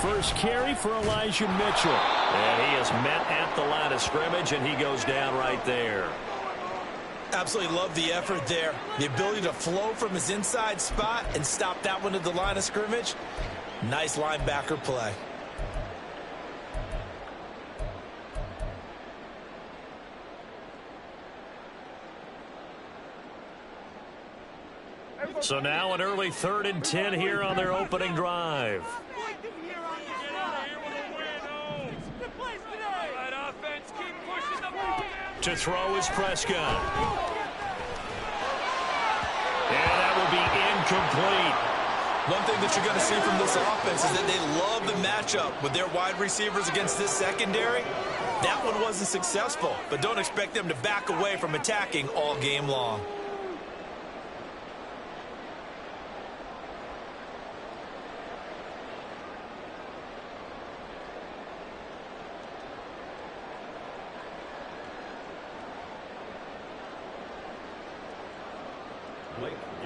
First carry for Elijah Mitchell. And he is met at the line of scrimmage, and he goes down right there. Absolutely love the effort there. The ability to flow from his inside spot and stop that one at the line of scrimmage. Nice linebacker play. So now an early 3rd and 10 here on their opening drive. To throw is Prescott. And that will be incomplete. One thing that you're going to see from this offense is that they love the matchup with their wide receivers against this secondary. That one wasn't successful, but don't expect them to back away from attacking all game long.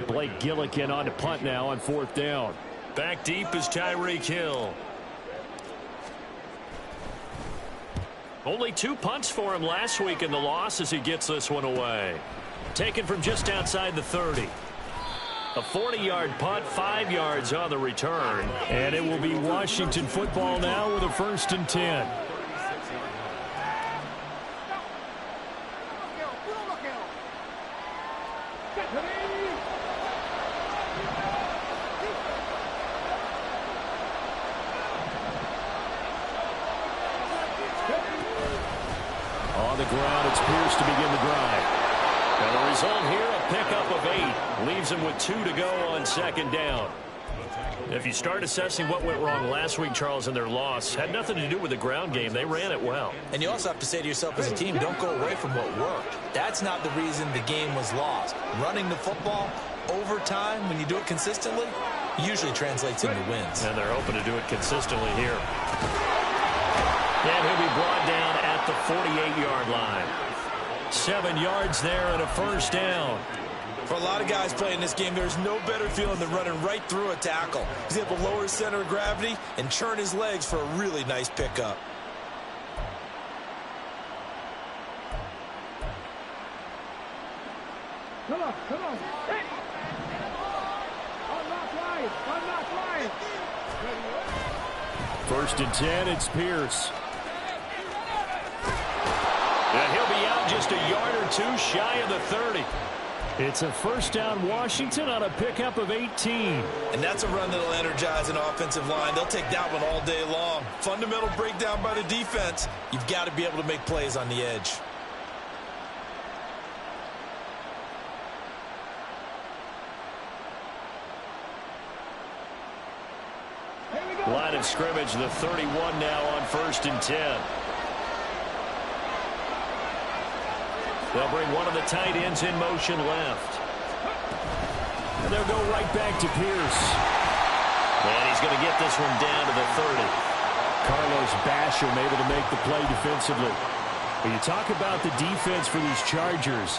Blake Gillikin on to punt now on 4th down. Back deep is Tyreek Hill. Only 2 punts for him last week in the loss as he gets this one away. Taken from just outside the 30. A 40-yard punt, 5 yards on the return. And it will be Washington football now with a 1st and 10. On the ground, it's Pierce to begin the drive. And the result here, a pickup of 8. Leaves him with 2 to go on 2nd down. If you start assessing what went wrong last week, Charles, in their loss, had nothing to do with the ground game. They ran it well. And you also have to say to yourself as a team, don't go away from what worked. That's not the reason the game was lost. Running the football over time, when you do it consistently, usually translates into wins. And they're hoping to do it consistently here. And he'll be brought down at the 48-yard line. 7 yards there and a 1st down. For a lot of guys playing this game, there's no better feeling than running right through a tackle. He's able to lower his center of gravity and churn his legs for a really nice pickup. Come on. Hey. I'm not flying. 1st and 10, it's Pierce. And he'll be out just a yard or 2 shy of the 30. It's a 1st down Washington on a pickup of 18. And that's a run that'll energize an offensive line. They'll take that one all day long. Fundamental breakdown by the defense. You've got to be able to make plays on the edge. Line of scrimmage, the 31 now on 1st and 10. They'll bring one of the tight ends in motion left. And they'll go right back to Pierce. And he's going to get this one down to the 30. Carlos Basham able to make the play defensively. When you talk about the defense for these Chargers,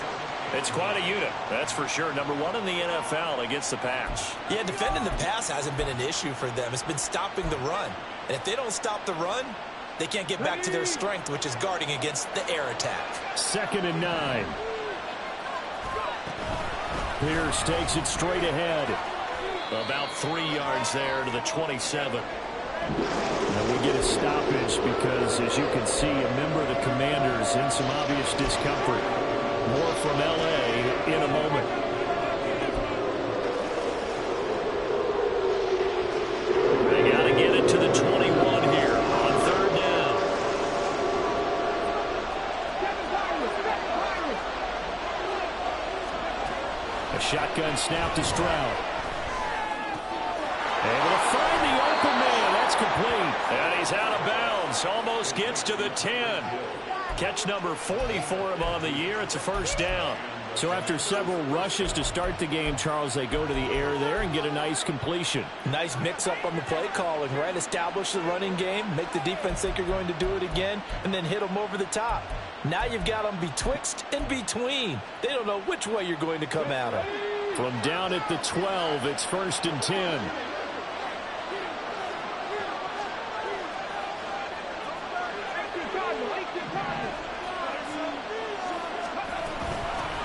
it's quite a unit, that's for sure. Number 1 in the NFL against the pass. Yeah, defending the pass hasn't been an issue for them. It's been stopping the run. And if they don't stop the run, they can't get back to their strength, which is guarding against the air attack. 2nd and 9. Pierce takes it straight ahead. About 3 yards there to the 27. And we get a stoppage because, as you can see, a member of the Commanders in some obvious discomfort. More from L.A. in a moment. They got to get it to the 21 here on 3rd down. A shotgun snap to Stroud. Able to find the open man. That's complete. And he's out of bounds. Almost gets to the 10. Catch number 40 for him on the year. It's a 1st down. So after several rushes to start the game, Charles, they go to the air there and get a nice completion. Nice mix-up on the play calling, right? Establish the running game, make the defense think you're going to do it again, and then hit them over the top. Now you've got them betwixt and between. They don't know which way you're going to come at them. From down at the 12, it's 1st and 10.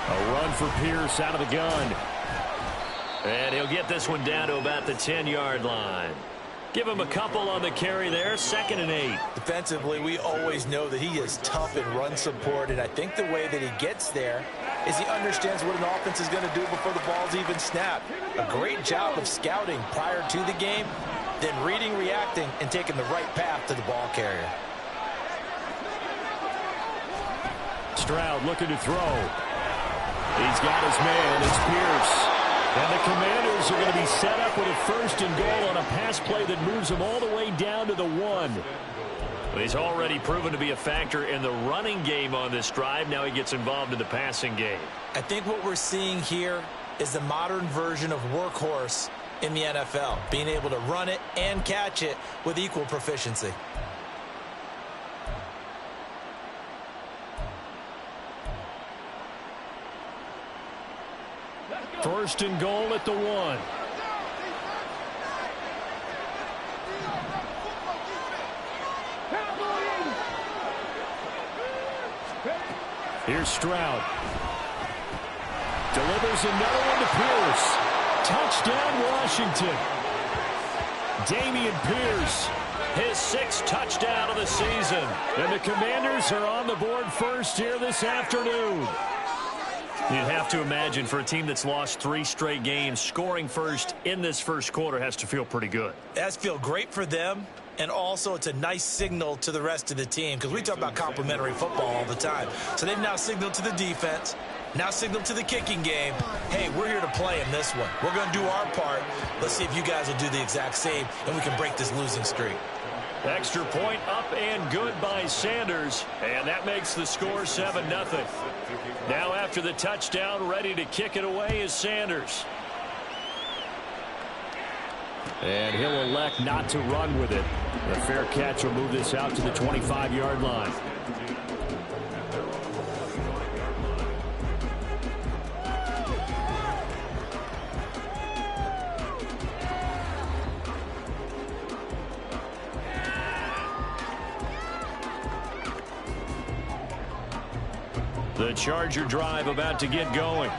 A run for Pierce out of the gun. And he'll get this one down to about the 10-yard line. Give him a couple on the carry there, 2nd and 8. Defensively, we always know that he is tough in run support, and I think the way that he gets there is he understands what an offense is going to do before the ball's even snapped. A great job of scouting prior to the game, then reading, reacting, and taking the right path to the ball carrier. Stroud looking to throw. He's got his man. It's Pierce. And the Commanders are going to be set up with a 1st and goal on a pass play that moves them all the way down to the 1. Well, he's already proven to be a factor in the running game on this drive. Now he gets involved in the passing game. I think what we're seeing here is the modern version of workhorse in the NFL, being able to run it and catch it with equal proficiency. First and goal at the 1. Here's Stroud. Delivers another one to Pierce. Touchdown, Washington. Damian Pierce. His 6th touchdown of the season. And the Commanders are on the board first here this afternoon. You'd have to imagine for a team that's lost 3 straight games, scoring first in this first quarter has to feel pretty good. It has to feel great for them, and also it's a nice signal to the rest of the team because we talk about complementary football all the time. So they've now signaled to the defense, now signaled to the kicking game, hey, we're here to play in this one. We're going to do our part. Let's see if you guys will do the exact same, and we can break this losing streak. Extra point up and good by Sanders, and that makes the score 7-0. Now after the touchdown, ready to kick it away is Sanders. And he'll elect not to run with it. A fair catch will move this out to the 25-yard line. The Charger drive about to get going.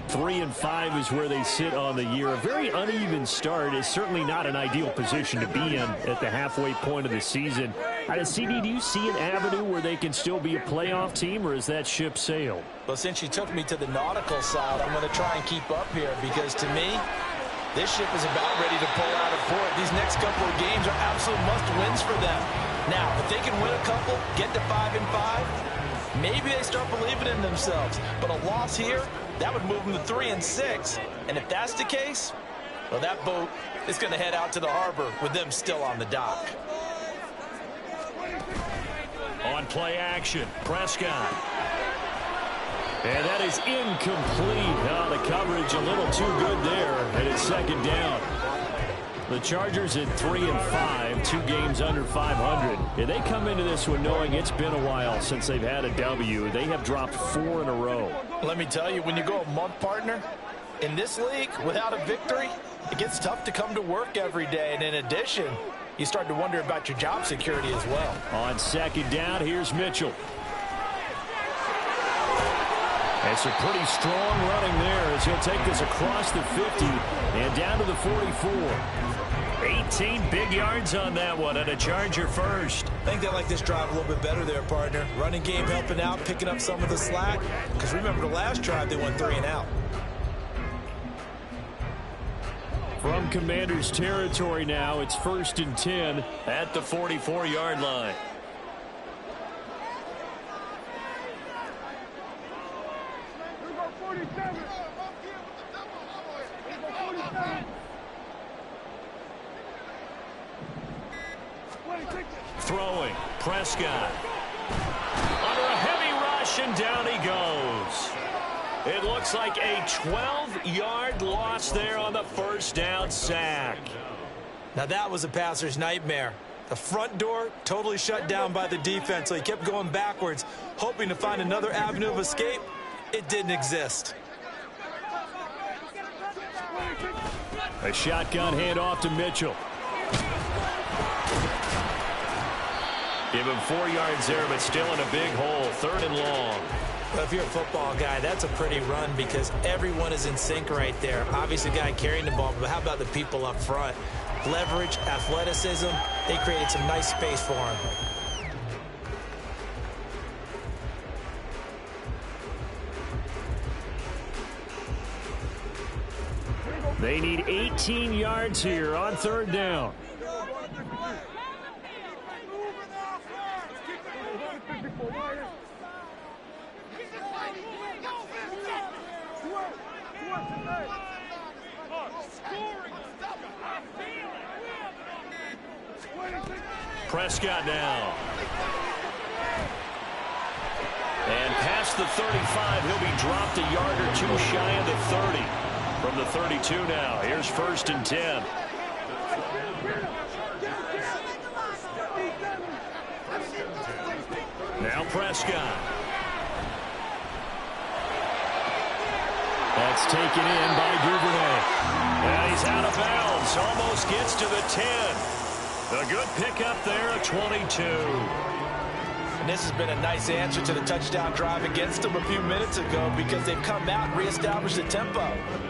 3-5 is where they sit on the year. A very uneven start is certainly not an ideal position to be in at the halfway point of the season. CD, do you see an avenue where they can still be a playoff team, or is that ship sailed? Well, since you took me to the nautical side, I'm going to try and keep up here because to me, this ship is about ready to pull out of port. These next couple of games are absolute must-wins for them. Now, if they can win a couple, get to 5-5, maybe they start believing in themselves. But a loss here, that would move them to 3-6. And if that's the case, well, that boat is going to head out to the harbor with them still on the dock. On play action, Prescott. And that is incomplete. Oh, the coverage a little too good there, and it's second down. The Chargers at 3-5, 2 games under 500. And they come into this one knowing it's been a while since they've had a W. They have dropped 4 in a row. Let me tell you, when you go a month, partner, in this league, without a victory, it gets tough to come to work every day. And in addition, you start to wonder about your job security as well. On second down, here's Mitchell. It's a pretty strong running there as he'll take this across the 50 and down to the 44. 18 big yards on that one, and a Charger first. I think they like this drive a little bit better there, partner. Running game helping out, picking up some of the slack. Because remember the last drive, they went 3 and out. From Commanders territory now, it's 1st and 10 at the 44-yard line. Throwing, Prescott. Under a heavy rush, and down he goes. It looks like a 12-yard loss there on the first down sack. Now that was a passer's nightmare. The front door totally shut down by the defense, so he kept going backwards, hoping to find another avenue of escape. It didn't exist. A shotgun handoff to Mitchell. Give him 4 yards there, but still in a big hole. 3rd and long. Well, if you're a football guy, that's a pretty run because everyone is in sync right there. Obviously, the guy carrying the ball, but how about the people up front? Leverage, athleticism, they created some nice space for him. They need 18 yards here on 3rd down. Prescott now. And past the 35, he'll be dropped a yard or 2 shy of the 30. From the 32 now, here's 1st and 10. Now Prescott. That's taken in by Duvernay. And he's out of bounds. Almost gets to the 10. A good pickup there, a 22. And this has been a nice answer to the touchdown drive against them a few minutes ago because they've come out and reestablished the tempo.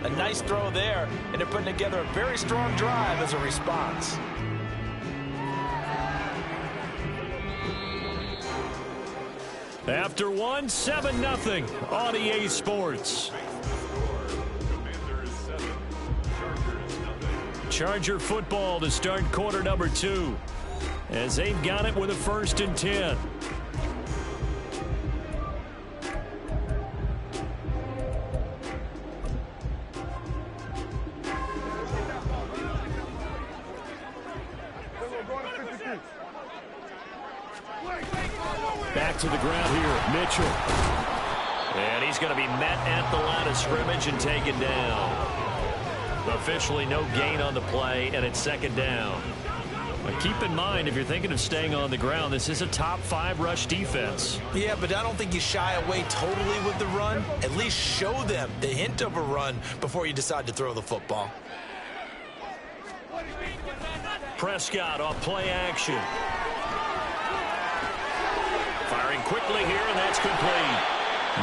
A nice throw there, and they're putting together a very strong drive as a response. After 1, 7-0 on EA Sports. Charger football to start quarter number 2 as they've got it with a 1st and 10. Back to the ground here, Mitchell. And he's going to be met at the line of scrimmage and taken down. Officially no gain on the play, and it's 2nd down. But keep in mind, if you're thinking of staying on the ground, this is a top 5 rush defense. Yeah, but I don't think you shy away totally with the run. At least show them the hint of a run before you decide to throw the football. Prescott off play action. Firing quickly here, and that's complete.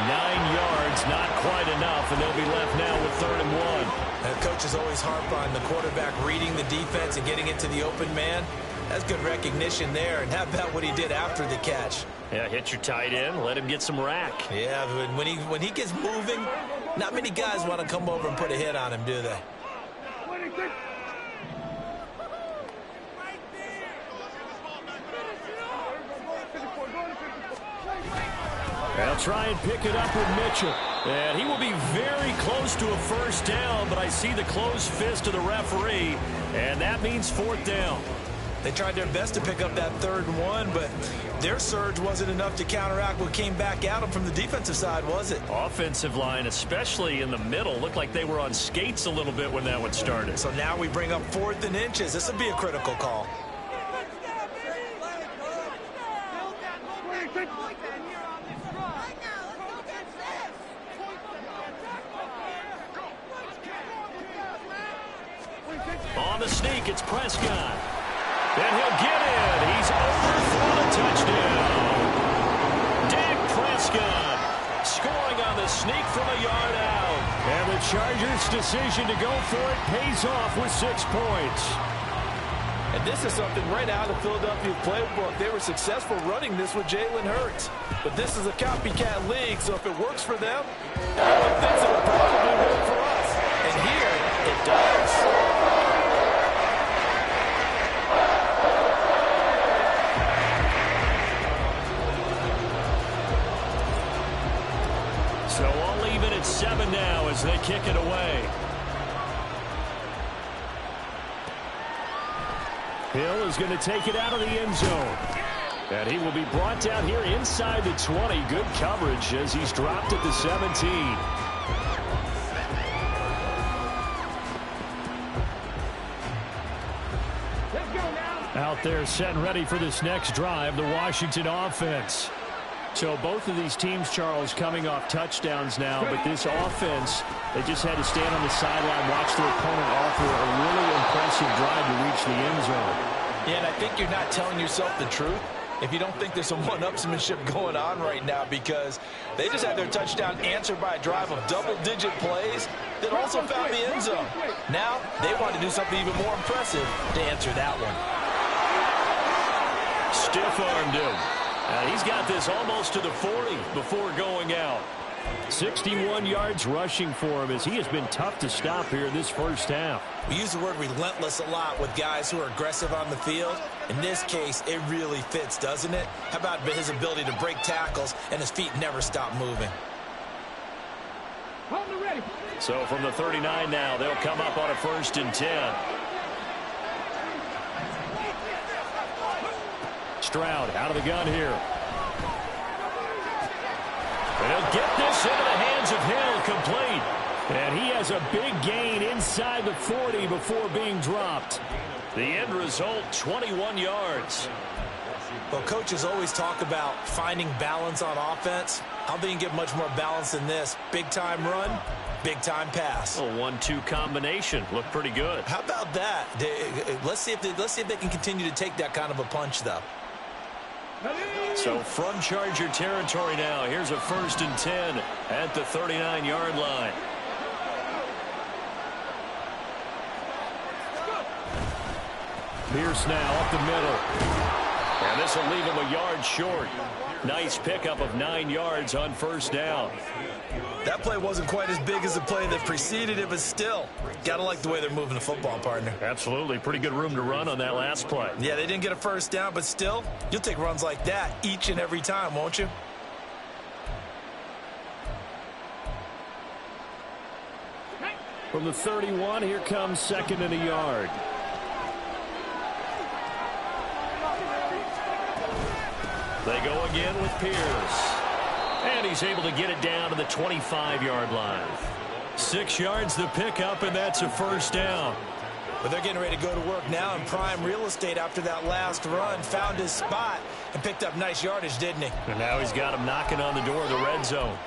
9 yards, not quite enough, and they'll be left now with 3rd and 1. And coaches always harp on the quarterback reading the defense and getting it to the open man. That's good recognition there. And how about what he did after the catch? Yeah, hit your tight end, let him get some rack. Yeah, but when he gets moving, not many guys want to come over and put a hit on him, do they? They'll try and pick it up with Mitchell. And he will be very close to a 1st down, but I see the closed fist of the referee, and that means 4th down. They tried their best to pick up that 3rd and 1, but their surge wasn't enough to counteract what came back at them from the defensive side, was it? Offensive line, especially in the middle, looked like they were on skates a little bit when that one started. So now we bring up 4th and inches. This will be a critical call. On the sneak, it's Prescott. And he'll get in. He's over for the touchdown. Dak Prescott scoring on the sneak from a yard out. And the Chargers' decision to go for it pays off with 6 points. And this is something right out of Philadelphia's playbook. They were successful running this with Jalen Hurts. But this is a copycat league, so if it works for them, everyone thinks it will probably work for us. And here, it does. So all even at 7 now as they kick it away. Hill is going to take it out of the end zone. And he will be brought down here inside the 20. Good coverage as he's dropped at the 17. Out there set and ready for this next drive, the Washington offense. So both of these teams, Charles, coming off touchdowns now, but this offense, they just had to stand on the sideline, watch their opponent offer a really impressive drive to reach the end zone. Yeah, and I think you're not telling yourself the truth if you don't think there's some one-upsmanship going on right now, because they just had their touchdown answered by a drive of double-digit plays that also found the end zone. Now they want to do something even more impressive to answer that one. Stiff-armed him. He's got this almost to the 40 before going out. 61 yards rushing for him as he has been tough to stop here in this first half. We use the word relentless a lot with guys who are aggressive on the field. In this case, it really fits, doesn't it? How about his ability to break tackles and his feet never stop moving? So from the 39 now, they'll come up on a 1st and 10. Stroud out of the gun here. They'll get this into the hands of Hill, complete. And he has a big gain inside the 40 before being dropped. The end result, 21 yards. Well, coaches always talk about finding balance on offense. I don't think you can get much more balance than this. Big-time run, big-time pass. A 1-2 combination. Looked pretty good. How about that? Let's see if they can continue to take that kind of a punch, though. So from Charger territory now, here's a 1st and 10 at the 39-yard line. Pierce now up the middle. And this will leave him a yard short. Nice pickup of 9 yards on 1st down. That play wasn't quite as big as the play that preceded it, but still, gotta like the way they're moving the football, partner. Absolutely. Pretty good room to run on that last play. Yeah, they didn't get a 1st down, but still, you'll take runs like that each and every time, won't you? From the 31, here comes 2nd and a yard. They go again with Pierce. And he's able to get it down to the 25-yard line. 6 yards the pickup, and that's a 1st down. But they're getting ready to go to work now in prime real estate after that last run. Found his spot and picked up nice yardage, didn't he? And now he's got him knocking on the door of the red zone.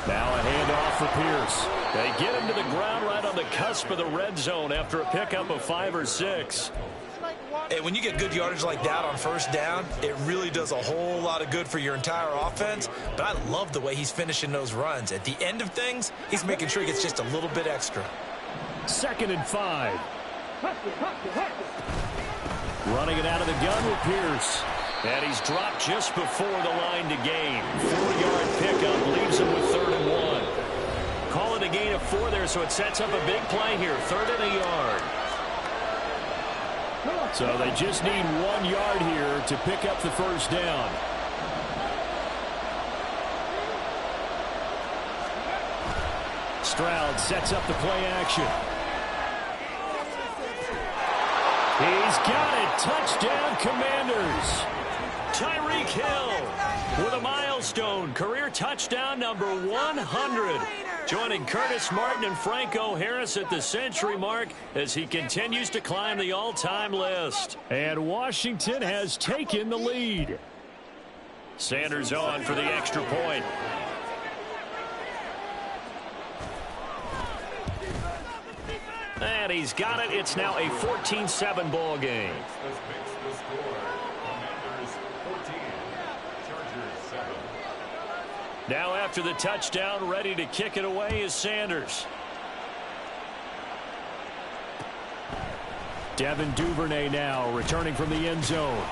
Now a handoff for Pierce. They get him to the ground right on the cusp of the red zone after a pickup of 5 or 6. Hey, when you get good yardage like that on 1st down, it really does a whole lot of good for your entire offense. But I love the way he's finishing those runs. At the end of things, he's making sure he gets just a little bit extra. 2nd and 5. Running it out of the gun with Pierce. And he's dropped just before the line to gain. 4-yard pickup leaves him with 3rd and 1. Call it a gain of 4 there, so it sets up a big play here. 3rd and a yard. So they just need 1 yard here to pick up the 1st down. Stroud sets up the play action. He's got it. Touchdown, Commanders. Tyreek Hill with a milestone career touchdown number 100. Joining Curtis Martin and Franco Harris at the century mark as he continues to climb the all-time list. And Washington has taken the lead. Sanders on for the extra point. And he's got it. It's now a 14-7 ball game. Now after the touchdown, ready to kick it away is Sanders. Devin Duvernay now returning from the end zone.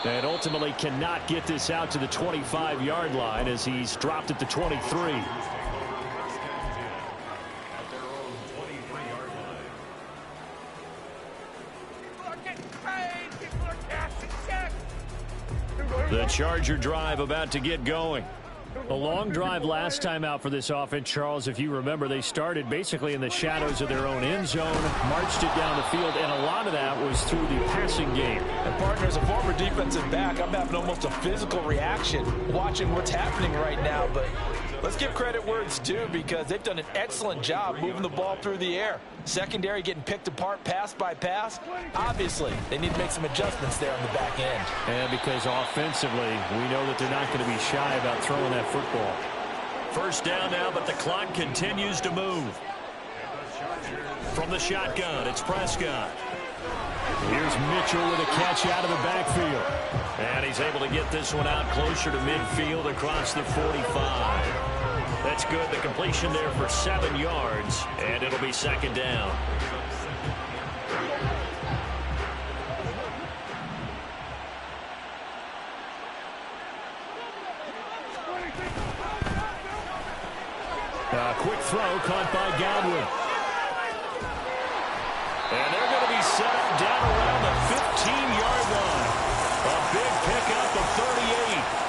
And ultimately cannot get this out to the 25-yard line as he's dropped at the 23. The Charger drive about to get going. A long drive last time out for this offense, Charles. If you remember, they started basically in the shadows of their own end zone, marched it down the field, and a lot of that was through the passing game. And partner, as a former defensive back, I'm having almost a physical reaction watching what's happening right now. But let's give credit where it's due, because they've done an excellent job moving the ball through the air. Secondary getting picked apart pass by pass. Obviously, they need to make some adjustments there on the back end. And because offensively, we know that they're not going to be shy about throwing that football. First down now, but the clock continues to move. From the shotgun, it's Prescott. Here's Mitchell with a catch out of the backfield. And he's able to get this one out closer to midfield across the 45. That's good. The completion there for 7 yards, and it'll be second down. A quick throw caught by Godwin. And they're going to be set up down around the 15-yard line. A big pickup of 38.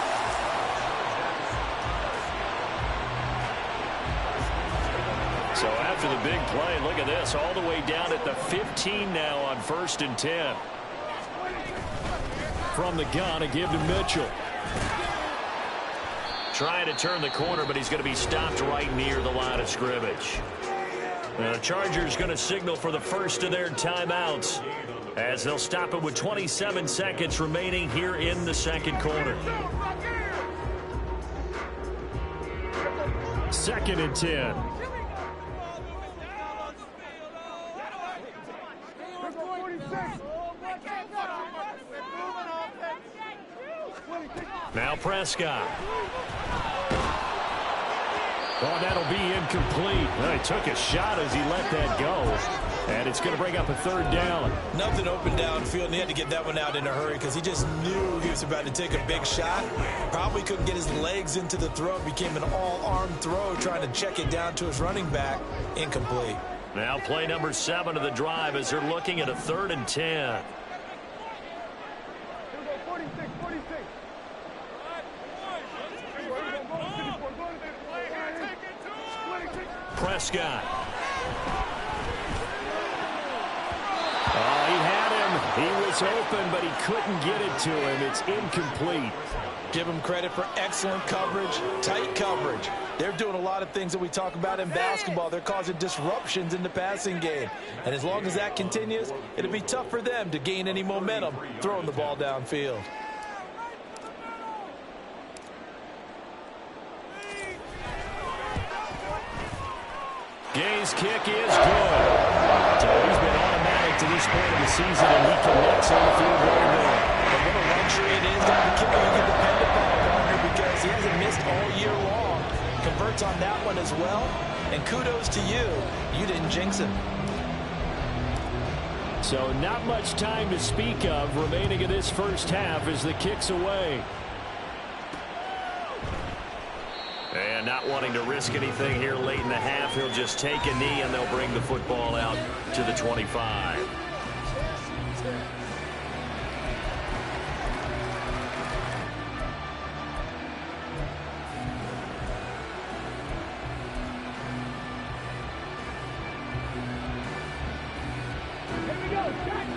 So after the big play, look at this, all the way down at the 15 now on 1st and 10. From the gun, a give to Mitchell. Trying to turn the corner, but he's going to be stopped right near the line of scrimmage. The Chargers going to signal for the first of their timeouts, as they'll stop it with 27 seconds remaining here in the second quarter. 2nd and 10. Now Prescott. Oh, that'll be incomplete. Well, he took a shot as he let that go. And it's going to bring up a 3rd down. Nothing open downfield, and he had to get that one out in a hurry because he just knew he was about to take a big shot. Probably couldn't get his legs into the throw. Became an all-arm throw, trying to check it down to his running back. Incomplete. Now play number 7 of the drive as they're looking at a 3rd and 10. Prescott. Oh, he had him. He was open, but he couldn't get it to him. It's incomplete. Give him credit for excellent coverage, tight coverage. They're doing a lot of things that we talk about in basketball. They're causing disruptions in the passing game. And as long as that continues, it'll be tough for them to gain any momentum throwing the ball downfield. Gay's kick is good. So he's been automatic to this point of the season, and he connects on the field goal there. And what a luxury it is to have a kicker you can depend upon, partner, because he hasn't missed all year long. Converts on that one as well. And kudos to you. You didn't jinx him. So not much time to speak of remaining in this first half as the kick's away. And not wanting to risk anything here late in the half, he'll just take a knee and they'll bring the football out to the 25.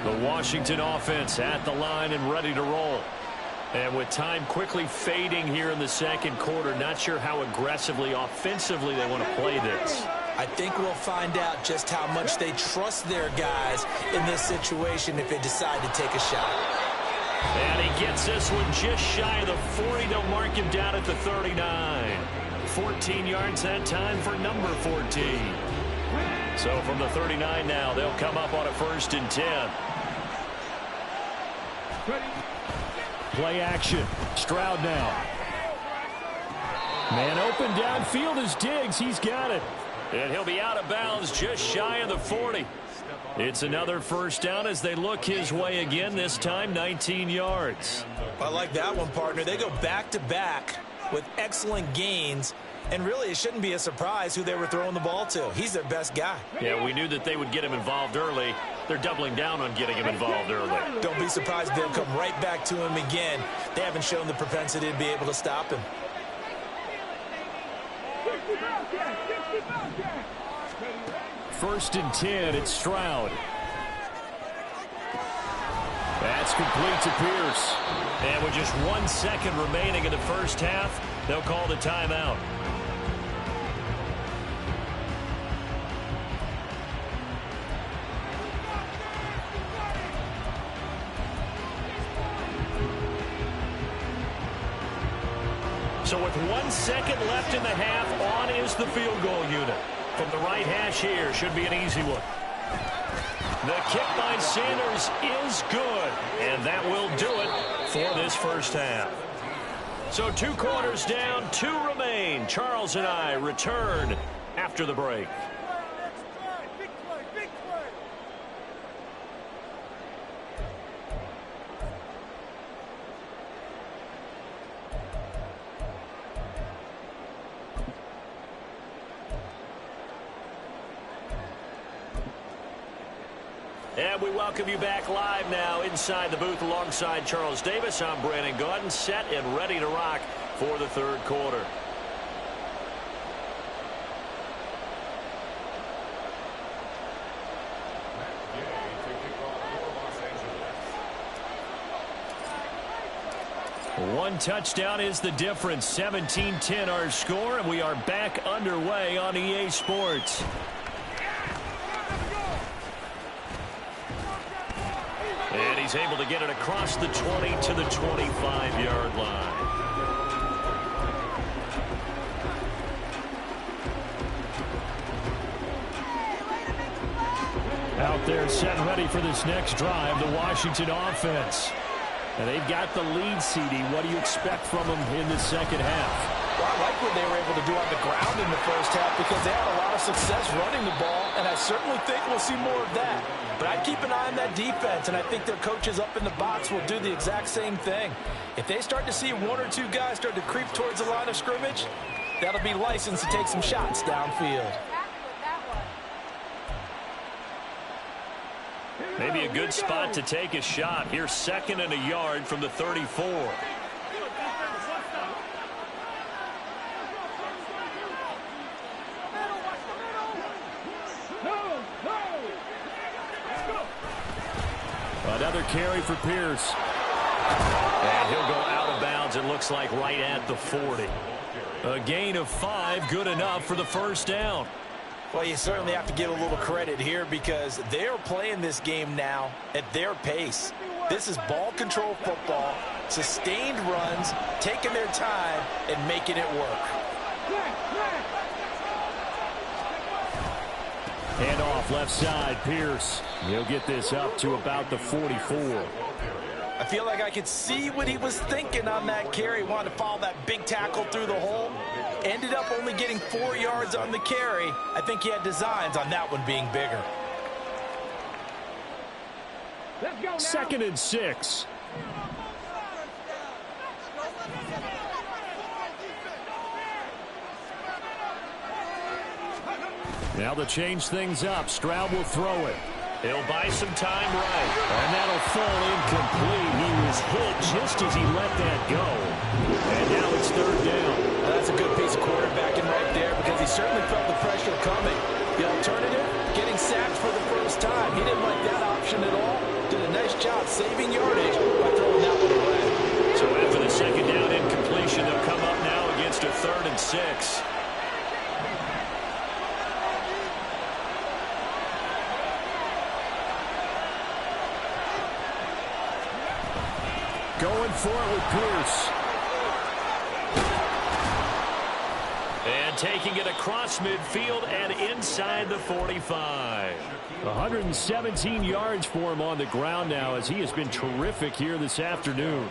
The Washington offense at the line and ready to roll. And with time quickly fading here in the second quarter, not sure how aggressively, offensively they want to play this. I think we'll find out just how much they trust their guys in this situation if they decide to take a shot. And he gets this one just shy of the 40. They'll mark him down at the 39. 14 yards that time for number 14. So from the 39 now, they'll come up on a 1st and 10. Play action. Stroud now. Man open downfield is Diggs. He's got it. And he'll be out of bounds just shy of the 40. It's another first down as they look his way again, this time 19 yards. I like that one, partner. They go back-to-back with excellent gains And really, it shouldn't be a surprise who they were throwing the ball to. He's their best guy. Yeah, we knew that they would get him involved early. They're doubling down on getting him involved early. Don't be surprised if they'll come right back to him again. They haven't shown the propensity to be able to stop him. First and 10, it's Stroud. That's complete to Pierce. And with just 1 second remaining in the first half, they'll call the timeout. So with 1 second left in the half, on is the field goal unit. From the right hash here, should be an easy one. The kick by Sanders is good, and that will do it for this first half. So 2 quarters down, 2 remain. Charles and I return after the break. And we welcome you back live now inside the booth alongside Charles Davis. I'm Brandon Gaudin, set and ready to rock for the third quarter. One touchdown is the difference. 17-10 our score, and we are back underway on EA Sports. And he's able to get it across the 20 to the 25-yard line. Out there set and ready for this next drive, the Washington offense. And they've got the lead, CD. What do you expect from them in the second half? Well, I like what they were able to do on the ground in the first half because they had a lot of success running the ball, and I certainly think we'll see more of that. But I'd keep an eye on that defense, and I think their coaches up in the box will do the exact same thing. If they start to see 1 or 2 guys start to creep towards the line of scrimmage, that'll be licensed to take some shots downfield. Maybe a good spot to take a shot. Here's 2nd and a yard from the 34. Another carry for Pierce. And he'll go out of bounds, it looks like, right at the 40. A gain of 5, good enough for the first down. Well, you certainly have to give a little credit here because they're playing this game now at their pace. This is ball control football, sustained runs, taking their time, and making it work. Hand off left side, Pierce. He'll get this up to about the 44. I feel like I could see what he was thinking on that carry. Wanted to follow that big tackle through the hole. Ended up only getting 4 yards on the carry. I think he had designs on that one being bigger. 2nd and 6. Now to change things up, Stroud will throw it. He'll buy some time right. And that'll fall incomplete. He was hit just as he let that go. And now it's 3rd down. Well, that's a good piece of quarterbacking right there because he certainly felt the pressure coming. The alternative, getting sacked for the first time. He didn't like that option at all. Did a nice job saving yardage by throwing that one away. So after the 2nd down incompletion, they'll come up now against a 3rd and 6. Going for it with Pierce. And taking it across midfield and inside the 45. 117 yards for him on the ground now as he has been terrific here this afternoon.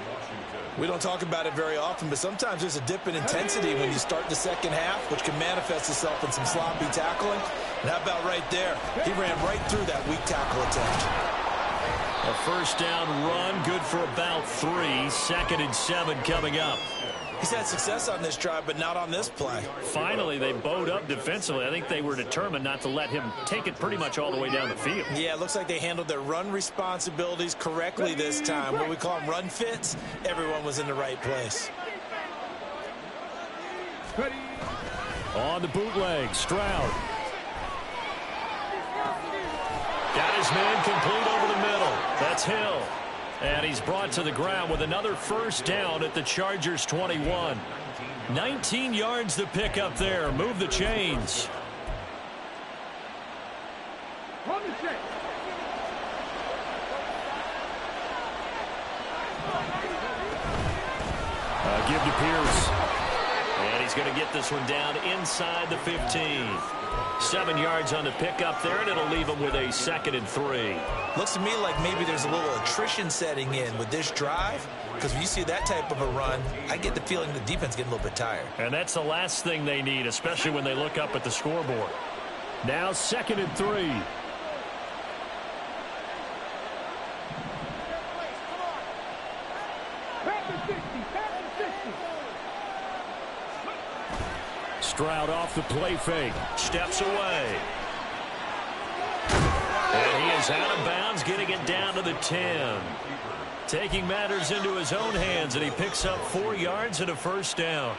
We don't talk about it very often, but sometimes there's a dip in intensity when you start the second half, which can manifest itself in some sloppy tackling. And how about right there? He ran right through that weak tackle attempt. A first down run, good for about 3. 2nd and 7 coming up. He's had success on this drive, but not on this play. Finally, they bowed up defensively. I think they were determined not to let him take it pretty much all the way down the field. Yeah, it looks like they handled their run responsibilities correctly this time. What we call them run fits, everyone was in the right place. On the bootleg, Stroud. Got his man complete over the middle. That's Hill. And he's brought to the ground with another first down at the Chargers' 21. 19 yards to pick up there. Move the chains. Give to Pierce. And he's going to get this one down inside the 15. 7 yards on the pickup there, and it'll leave him with a 2nd and 3. Looks to me like maybe there's a little attrition setting in with this drive, because when you see that type of a run, I get the feeling the defense getting a little bit tired. And that's the last thing they need, especially when they look up at the scoreboard. Now 2nd and 3. Stroud off the play fake. Steps away. And he is out of bounds, getting it down to the 10. Taking matters into his own hands, and he picks up 4 yards and a first down.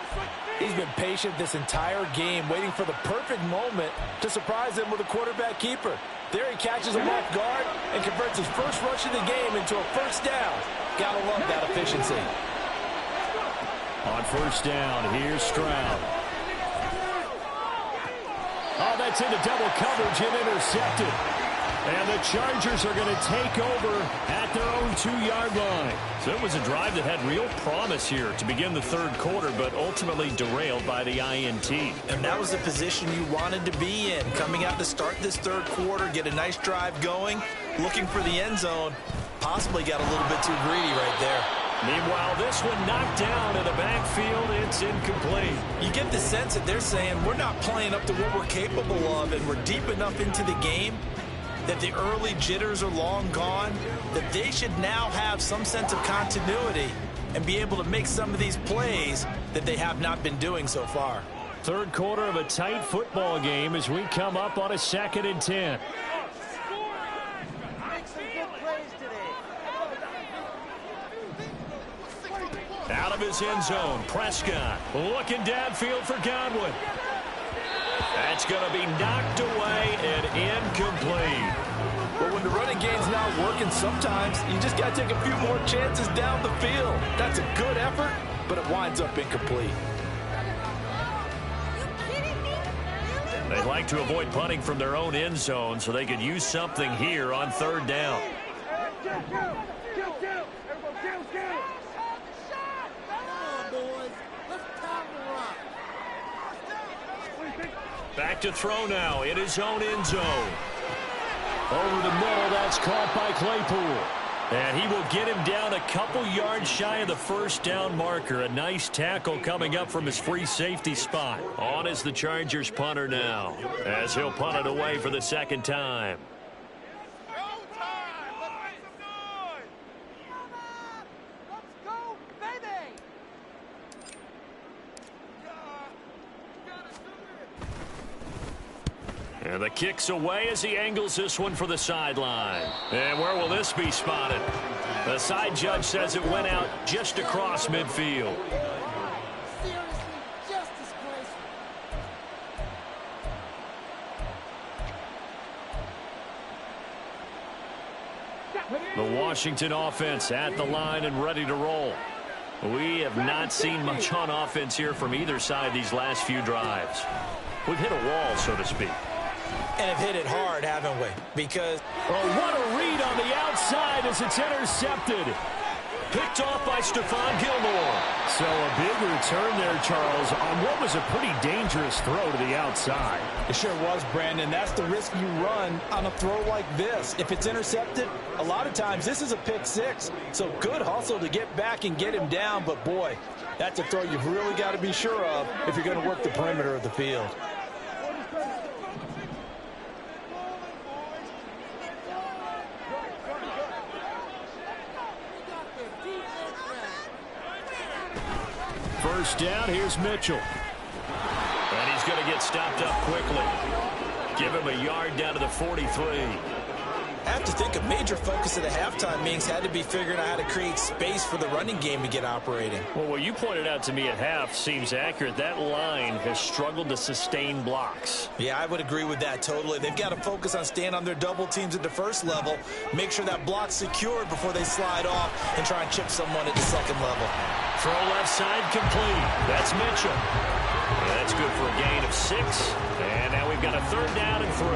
He's been patient this entire game, waiting for the perfect moment to surprise him with a quarterback keeper. There he catches him off guard and converts his first rush of the game into a first down. Gotta love that efficiency. On first down, here's Stroud. Oh, that's into double coverage and intercepted. And the Chargers are going to take over at their own 2-yard line. So it was a drive that had real promise here to begin the third quarter, but ultimately derailed by the INT. And that was the position you wanted to be in. Coming out to start this third quarter, get a nice drive going, looking for the end zone. Possibly got a little bit too greedy right there. Meanwhile, this one knocked down in the backfield. It's incomplete. You get the sense that they're saying we're not playing up to what we're capable of, and we're deep enough into the game that the early jitters are long gone, that they should now have some sense of continuity and be able to make some of these plays that they have not been doing so far. Third quarter of a tight football game as we come up on a 2nd and 10. Out of his end zone, Prescott looking downfield for Godwin. That's going to be knocked away and incomplete. But when the running game's not working, sometimes you just got to take a few more chances down the field. That's a good effort, but it winds up incomplete. They'd like to avoid punting from their own end zone so they could use something here on third down. Back to throw now in his own end zone. Over the middle, that's caught by Claypool. And he will get him down a couple yards shy of the first down marker. A nice tackle coming up from his free safety spot. On is the Chargers punter now, as he'll punt it away for the second time. And the kick's away as he angles this one for the sideline. And where will this be spotted? The side judge says it went out just across midfield. The Washington offense at the line and ready to roll. We have not seen much on offense here from either side these last few drives. We've hit a wall, so to speak. And have hit it hard, haven't we? Because what a read on the outside as it's intercepted. Picked off by Stephon Gilmore. So a big return there, Charles, on what was a pretty dangerous throw to the outside. It sure was, Brandon. That's the risk you run on a throw like this. If it's intercepted, a lot of times this is a pick six. So good hustle to get back and get him down. But, boy, that's a throw you've really got to be sure of if you're going to work the perimeter of the field. first down. Here's Mitchell. And he's going to get stopped up quickly. Give him a yard down to the 43. I have to think a major focus of the halftime meetings had to be figuring out how to create space for the running game to get operating. Well, what you pointed out to me at half seems accurate. That line has struggled to sustain blocks. Yeah, I would agree with that totally. They've got to focus on staying on their double teams at the first level, make sure that block's secured before they slide off and try and chip someone at the second level. Throw left side complete. That's Mitchell. That's good for a gain of 6. And now we've got a third down and 3.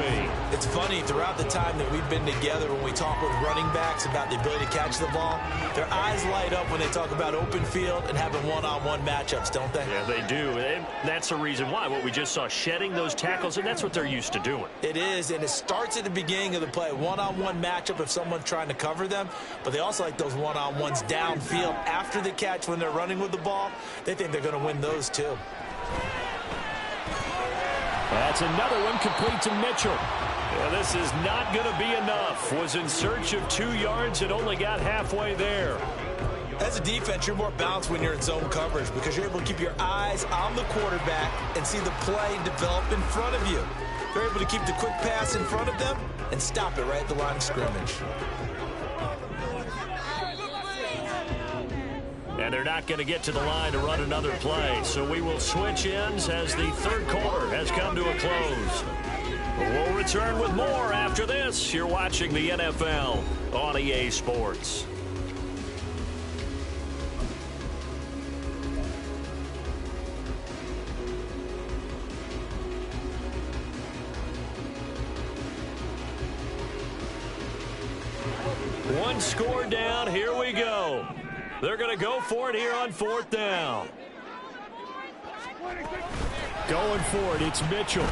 It's funny, throughout the time that we've been together, when we talk with running backs about the ability to catch the ball, their eyes light up when they talk about open field and having one-on-one matchups, don't they? Yeah, they do. And that's the reason why. What we just saw, shedding those tackles, and that's what they're used to doing. It is, and it starts at the beginning of the play. One-on-one matchup if someone's trying to cover them, but they also like those one-on-ones downfield after the catch when they're running with the ball. They think they're going to win those too. That's another one complete to Mitchell. Yeah, this is not going to be enough. Was in search of 2 yards and only got halfway there. As a defense, you're more balanced when you're in zone coverage because you're able to keep your eyes on the quarterback and see the play develop in front of you. They're able to keep the quick pass in front of them and stop it right at the line of scrimmage. And they're not going to get to the line to run another play. So we will switch ends as the third quarter has come to a close. We'll return with more after this. You're watching the NFL on EA Sports. One score down. Here we go. They're going to go for it here on 4th down. Going for it, it's Mitchell.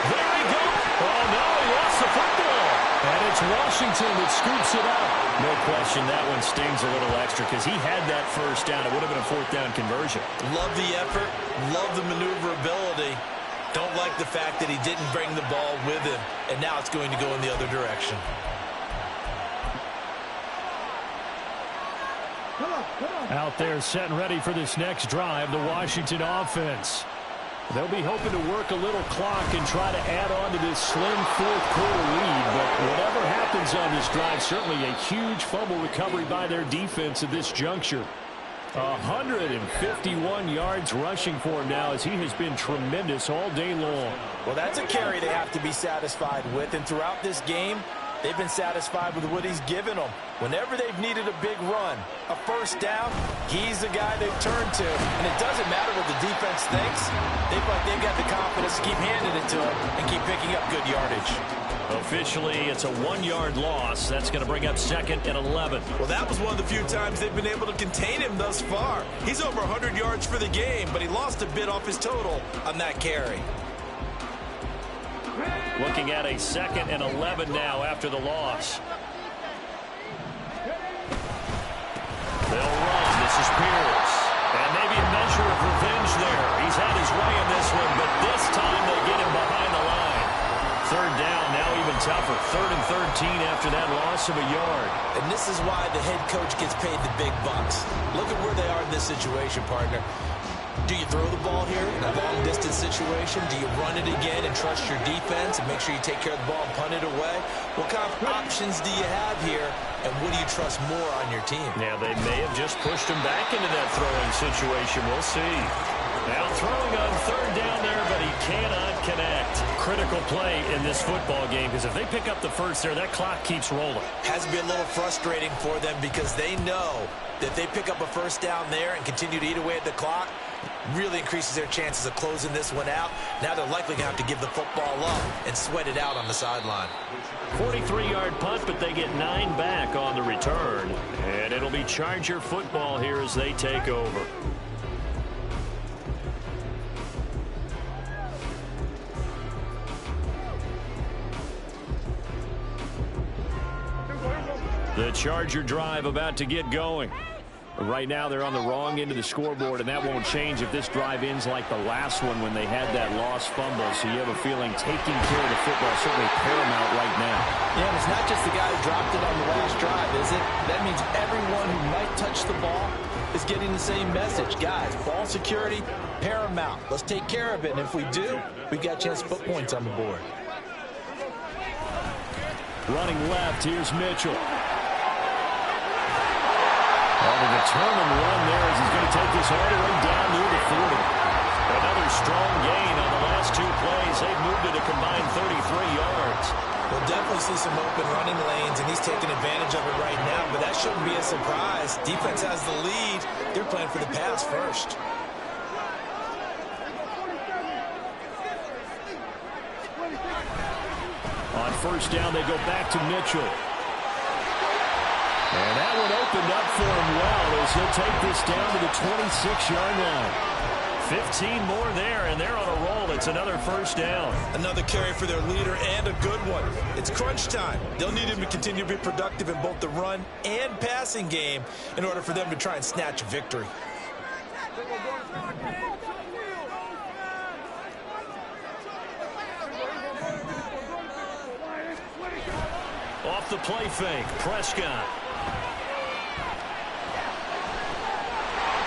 There he goes. Oh, no, he lost the football. And it's Washington that scoops it up. No question, that one stings a little extra because he had that first down. It would have been a 4th down conversion. Love the effort. Love the maneuverability. Don't like the fact that he didn't bring the ball with him. And now it's going to go in the other direction. Out there set and ready for this next drive, the Washington offense. They'll be hoping to work a little clock and try to add on to this slim fourth-quarter lead. But whatever happens on this drive, certainly a huge fumble recovery by their defense at this juncture. 151 yards rushing for him now as he has been tremendous all day long. Well, that's a carry they have to be satisfied with. And throughout this game, they've been satisfied with what he's given them. Whenever they've needed a big run, a first down, he's the guy they've turned to. And it doesn't matter what the defense thinks. They feel like they've got the confidence to keep handing it to him and keep picking up good yardage. Officially, it's a 1-yard loss. That's going to bring up 2nd and 11. Well, that was one of the few times they've been able to contain him thus far. He's over 100 yards for the game, but he lost a bit off his total on that carry. Looking at a 2nd and 11 now after the loss. They'll run. This is Pierce. And maybe a measure of revenge there. He's had his way in this one, but this time they get him behind the line. 3rd down, now even tougher. 3rd and 13 after that loss of a yard. And this is why the head coach gets paid the big bucks. Look at where they are in this situation, partner. Do you throw the ball here in a long-distance situation? Do you run it again and trust your defense and make sure you take care of the ball and punt it away? What kind of options do you have here, and what do you trust more on your team? Now, they may have just pushed him back into that throwing situation. We'll see. Now throwing on 3rd down there, but he cannot connect. Critical play in this football game because if they pick up the first there, that clock keeps rolling. Has to be a little frustrating for them because they know that if they pick up a first down there and continue to eat away at the clock, really increases their chances of closing this one out. Now they're likely going to have to give the football up and sweat it out on the sideline. 43-yard punt, but they get 9 back on the return. And it'll be Charger football here as they take over. The Charger drive about to get going. Right now they're on the wrong end of the scoreboard, and that won't change if this drive ends like the last one when they had that lost fumble. So you have a feeling taking care of the football is certainly paramount right now. Yeah, and it's not just the guy who dropped it on the last drive, is it? That means everyone who might touch the ball is getting the same message. Guys, ball security, paramount. Let's take care of it, and if we do, we've got a chance to put points on the board. Running left, here's Mitchell. On a determined run there as he's going to take this all the way down near the 40. Another strong gain on the last two plays. They've moved it a combined 33 yards. We'll definitely see some open running lanes, and he's taking advantage of it right now, but that shouldn't be a surprise. Defense has the lead. They're playing for the pass first. On first down, they go back to Mitchell. And that one opened up for him well as he'll take this down to the 26-yard line. 15 more there, and they're on a roll. It's another first down. Another carry for their leader and a good one. It's crunch time. They'll need him to continue to be productive in both the run and passing game in order for them to try and snatch a victory. Off the play fake, Prescott.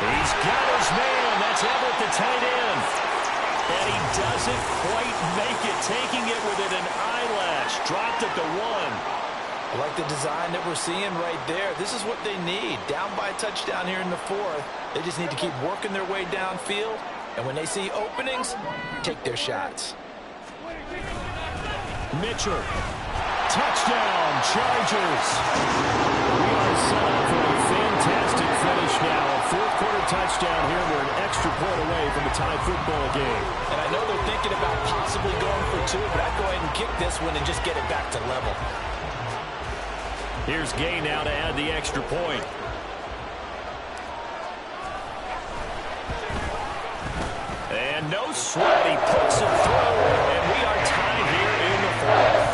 He's got his man. That's Everett, the tight end. And he doesn't quite make it, taking it within an eyelash. Dropped it to 1. I like the design that we're seeing right there. This is what they need. Down by a touchdown here in the 4th. They just need to keep working their way downfield. And when they see openings, take their shots. Mitchell. Touchdown, Chargers. We are set up for a fantastic finish now. A fourth-quarter touchdown here. We're an extra point away from a tie football game. And I know they're thinking about possibly going for 2, but I'd go ahead and kick this one and just get it back to level. Here's Gay now to add the extra point. And no sweat. He puts it through, and we are tied here in the 4th.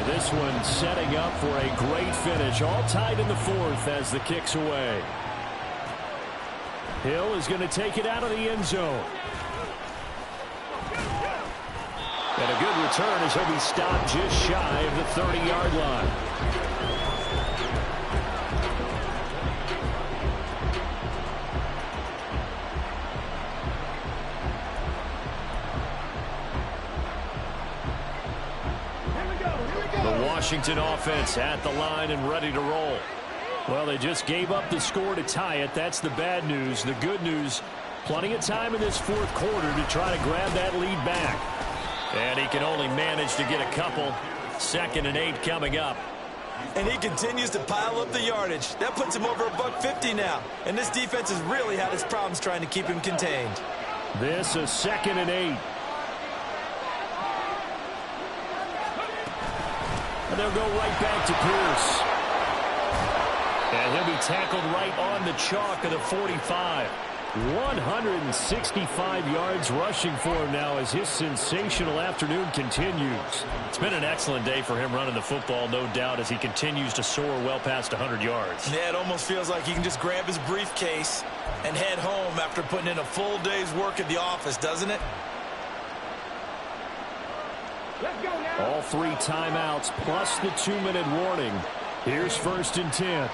This one setting up for a great finish. All tied in the 4th as the kick's away. Hill is going to take it out of the end zone. And a good return as he'll be stopped just shy of the 30-yard line. Washington offense at the line and ready to roll. Well, they just gave up the score to tie it. That's the bad news. The good news, plenty of time in this 4th quarter to try to grab that lead back. And he can only manage to get a couple. 2nd and 8 coming up. And he continues to pile up the yardage. That puts him over $150 now. And this defense has really had its problems trying to keep him contained. This a 2nd and 8. And they'll go right back to Pierce. And he'll be tackled right on the chalk of the 45. 165 yards rushing for him now as his sensational afternoon continues. It's been an excellent day for him running the football, no doubt, as he continues to soar well past 100 yards. Yeah, it almost feels like he can just grab his briefcase and head home after putting in a full day's work at the office, doesn't it? All 3 timeouts plus the 2-minute warning. Here's 1st and 10.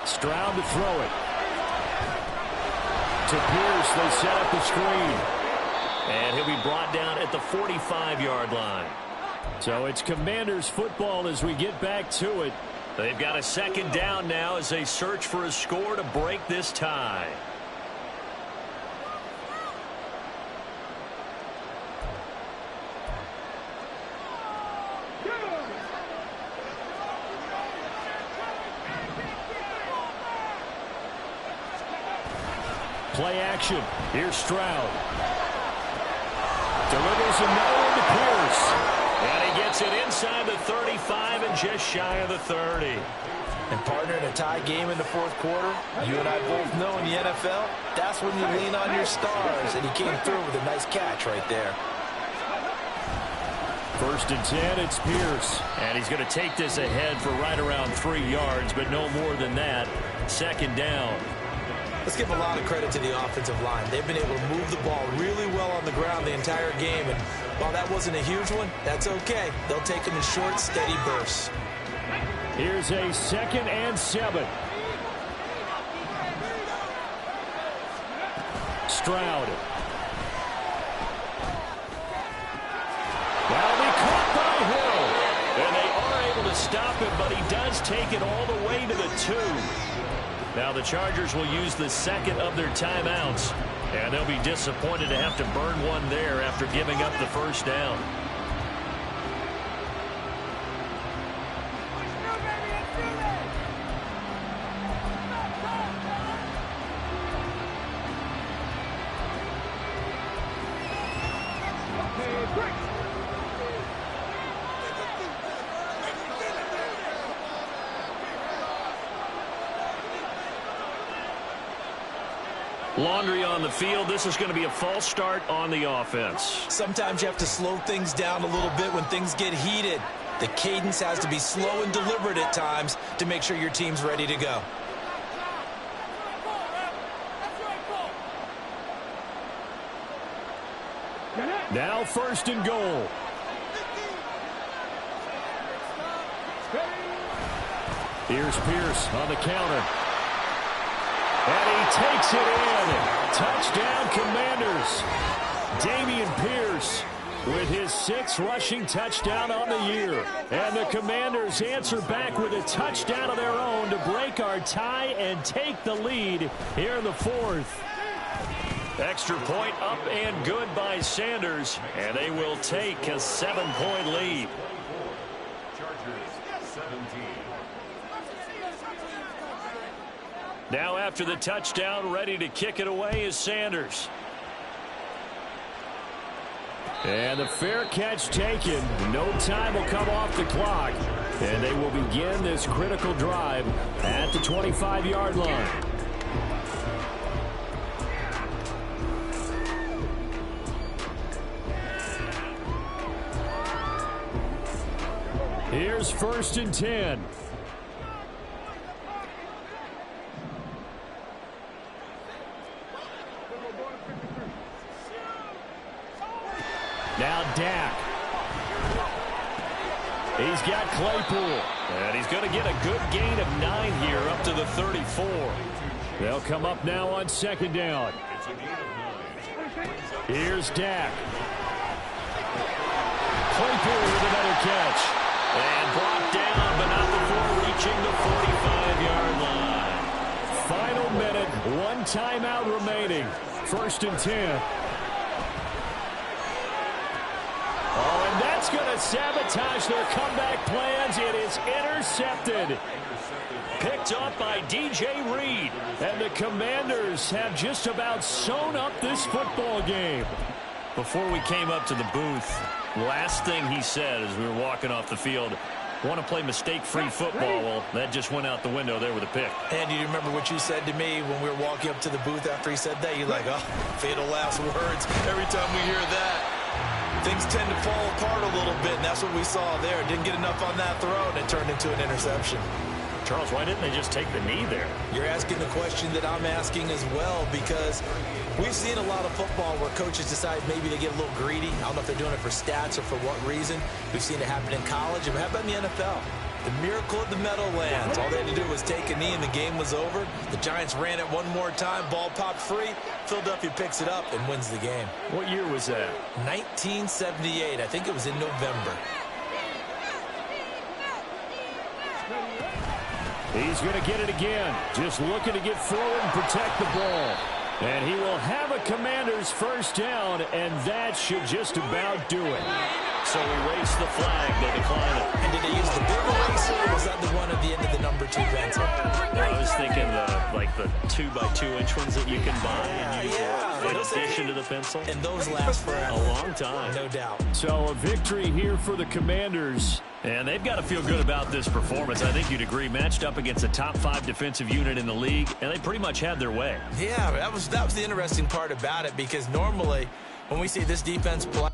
Stroud to throw it. To Pierce, they set up the screen. And he'll be brought down at the 45-yard line. So it's Commanders football as we get back to it. They've got a 2nd down now as they search for a score to break this tie. Play action. Here's Stroud. Delivers another one to Pierce. And he gets it inside the 35 and just shy of the 30. And partner, in a tie game in the 4th quarter, you and I both know in the NFL, that's when you lean on your stars. And he came through with a nice catch right there. 1st and 10, it's Pierce. And he's going to take this ahead for right around 3 yards, but no more than that. 2nd down. Let's give a lot of credit to the offensive line. They've been able to move the ball really well on the ground the entire game. And while that wasn't a huge one, that's okay. They'll take them in short, steady bursts. Here's a 2nd and 7. Stroud. That'll be caught by Hill. And they are able to stop him, but he does take it all the way to the 2. Now the Chargers will use the 2nd of their timeouts. And they'll be disappointed to have to burn one there after giving up the 1st down. Laundry on the field. This is going to be a false start on the offense. Sometimes you have to slow things down a little bit when things get heated. The cadence has to be slow and deliberate at times to make sure your team's ready to go. Now 1st and goal. Here's Pierce on the counter. And he takes it in. Touchdown, Commanders. Dameon Pierce with his 6th rushing touchdown on the year. And the Commanders answer back with a touchdown of their own to break our tie and take the lead here in the 4th. Extra point up and good by Sanders. And they will take a 7-point lead. Chargers 17. Now after the touchdown, ready to kick it away is Sanders. And the fair catch taken. No time will come off the clock. And they will begin this critical drive at the 25-yard line. Here's 1st and 10. Now Dak. He's got Claypool. And he's going to get a good gain of 9 here up to the 34. They'll come up now on 2nd down. Here's Dak. Claypool with another catch. And brought down, but not before reaching the 45-yard line. Final minute, 1 timeout remaining. 1st and 10. Oh, and that's going to sabotage their comeback plans. It is intercepted. Picked up by DJ Reed. And the Commanders have just about sewn up this football game. Before we came up to the booth, last thing he said as we were walking off the field, want to play mistake-free football. Well, that just went out the window there with a pick. And do you remember what you said to me when we were walking up to the booth after he said that? You're like, oh, fatal last words. Every time we hear that, things tend to fall apart a little bit, and that's what we saw there. Didn't get enough on that throw, and it turned into an interception. Charles, why didn't they just take the knee there? You're asking the question that I'm asking as well, because we've seen a lot of football where coaches decide maybe they get a little greedy. I don't know if they're doing it for stats or for what reason. We've seen it happen in college, and how about in the NFL? The miracle of the Meadowlands. All they had to do was take a knee, and the game was over. The Giants ran it one more time. Ball popped free. Philadelphia picks it up and wins the game. What year was that? 1978. I think it was in November. He's going to get it again. Just looking to get forward and protect the ball. And he will have a Commander's 1st down, and that should just about do it. So we raise the flag. They decline it. And did they use the big eraser, or was that the one at the end of the number 2 pencil? I was thinking the 2x2-inch ones that you can buy and use in addition to the pencil. And those last forever. A long time. No doubt. So a victory here for the Commanders. And they've got to feel good about this performance. I think you'd agree. Matched up against a top 5 defensive unit in the league, and they pretty much had their way. Yeah, that was the interesting part about it, because normally when we see this defense play,